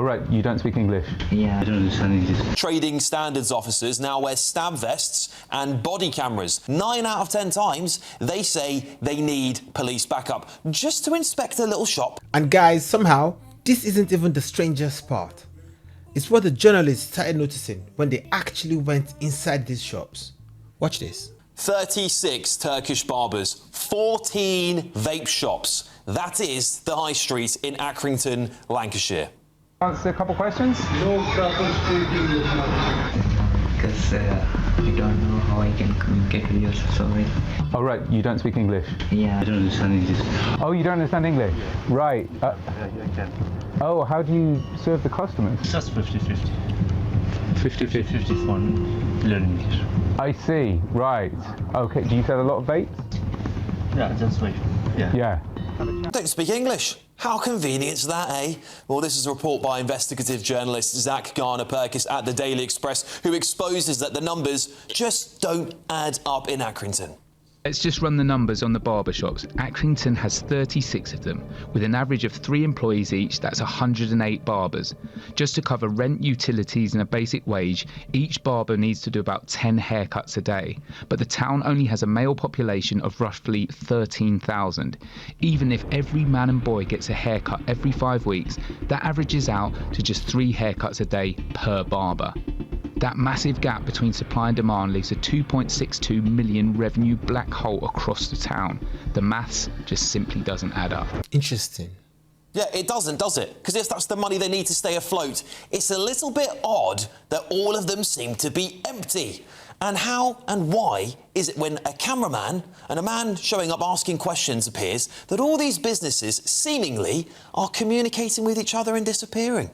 All right, you don't speak English? Yeah, I don't understand English. Trading standards officers now wear stab vests and body cameras. 9 out of 10 times, they say they need police backup just to inspect a little shop. And guys, somehow, this isn't even the strangest part. It's what the journalists started noticing when they actually went inside these shops. Watch this. 36 Turkish barbers, 14 vape shops. That is the high street in Accrington, Lancashire. Answer a couple questions? No problem speaking because I don't know how I can communicate with you, so sorry. All right, you don't speak English? Yeah, I don't understand English. Oh, you don't understand English? Right. Yeah, I can. Oh, how do you serve the customers? Just 50-50. 50-50 for learning English. I see, right. Okay, do you sell a lot of vapes? Yeah, just wait. Yeah. Don't speak English. How convenient is that, eh? Well, this is a report by investigative journalist Zach Garner-Perkis at the Daily Express, who exposes that the numbers just don't add up in Accrington. Let's just run the numbers on the barber shops. Accrington has 36 of them, with an average of 3 employees each. That's 108 barbers. Just to cover rent, utilities and a basic wage, each barber needs to do about 10 haircuts a day. But the town only has a male population of roughly 13,000. Even if every man and boy gets a haircut every 5 weeks, that averages out to just 3 haircuts a day per barber. That massive gap between supply and demand leaves a 2.62 million revenue black hole across the town. The maths just simply doesn't add up. Interesting. Yeah, it doesn't, does it? Because if that's the money they need to stay afloat, it's a little bit odd that all of them seem to be empty. And how and why is it when a cameraman and a man showing up asking questions appears that all these businesses seemingly are communicating with each other and disappearing?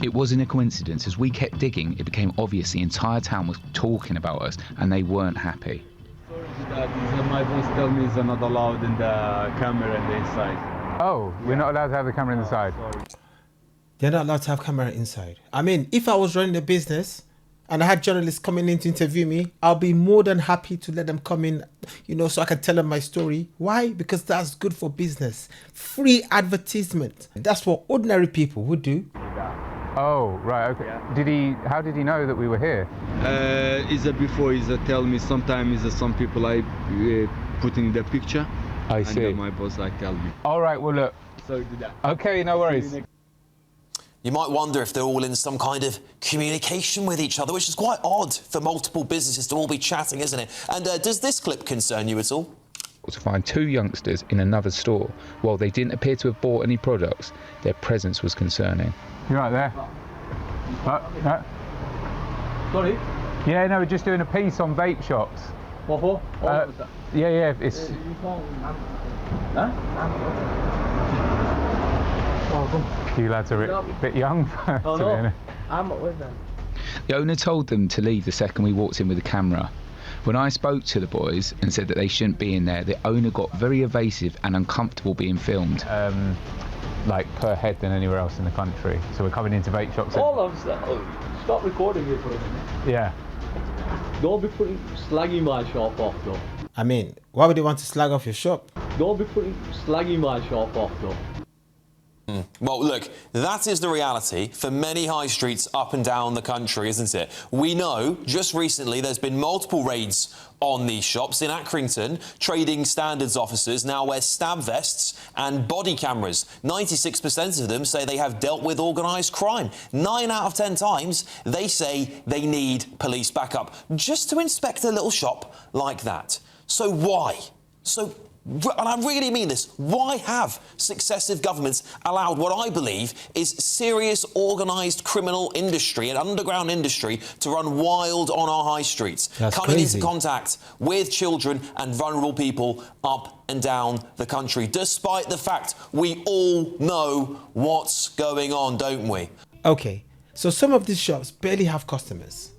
It wasn't a coincidence. As we kept digging, it became obvious the entire town was talking about us and they weren't happy. My boss told me they're not allowed in the camera in the inside. Oh, we're not allowed to have the camera inside? Sorry. They're not allowed to have camera inside. I mean, if I was running a business and I had journalists coming in to interview me, I'll be more than happy to let them come in, so I can tell them my story. Why? Because that's good for business. Free advertisement. That's what ordinary people would do. Oh, right, okay. Yeah. How did he know that we were here? Is a before is a tell me sometimes is some people I put in the picture. I see. And my boss tell me. All right, well look. So do that. Okay, no worries. You might wonder if they're all in some kind of communication with each other, which is quite odd for multiple businesses to all be chatting, isn't it? And does this clip concern you at all? To find 2 youngsters in another store. While they didn't appear to have bought any products, their presence was concerning. You right there? Sorry? Yeah, no, we're just doing a piece on vape shops. What for? Yeah, it's... Huh? You lads are a bit young to be honest. I'm with them. The owner told them to leave the second we walked in with the camera. When I spoke to the boys and said that they shouldn't be in there, the owner got very evasive and uncomfortable being filmed. Like per head than anywhere else in the country. So we're coming into vape shops. All of that. Stop recording it for a minute. Yeah. Don't be slagging my shop off though. I mean, why would they want to slag off your shop? Don't be slagging my shop off though. Well, look, that is the reality for many high streets up and down the country, isn't it? We know just recently there's been multiple raids on these shops. In Accrington, trading standards officers now wear stab vests and body cameras. 96% of them say they have dealt with organised crime. 9 out of 10 times, they say they need police backup just to inspect a little shop like that. So why? And I really mean this, why have successive governments allowed what I believe is serious organised criminal industry, an underground industry, to run wild on our high streets, coming into contact with children and vulnerable people up and down the country, despite the fact we all know what's going on, don't we? Okay, so some of these shops barely have customers.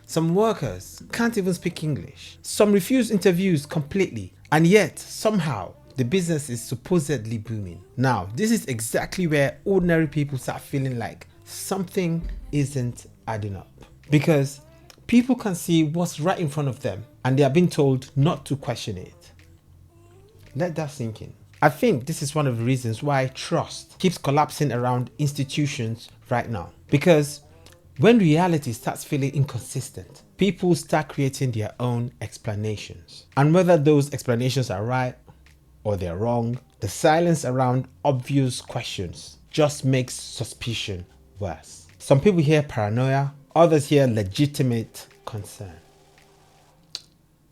Some workers can't even speak English. Some refuse interviews completely. And yet, somehow, the business is supposedly booming. Now, this is exactly where ordinary people start feeling like something isn't adding up. Because people can see what's right in front of them and they are being told not to question it. Let that sink in. I think this is one of the reasons why trust keeps collapsing around institutions right now. Because when reality starts feeling inconsistent, people start creating their own explanations. And whether those explanations are right or they're wrong, the silence around obvious questions just makes suspicion worse. Some people hear paranoia, others hear legitimate concern.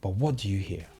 But what do you hear?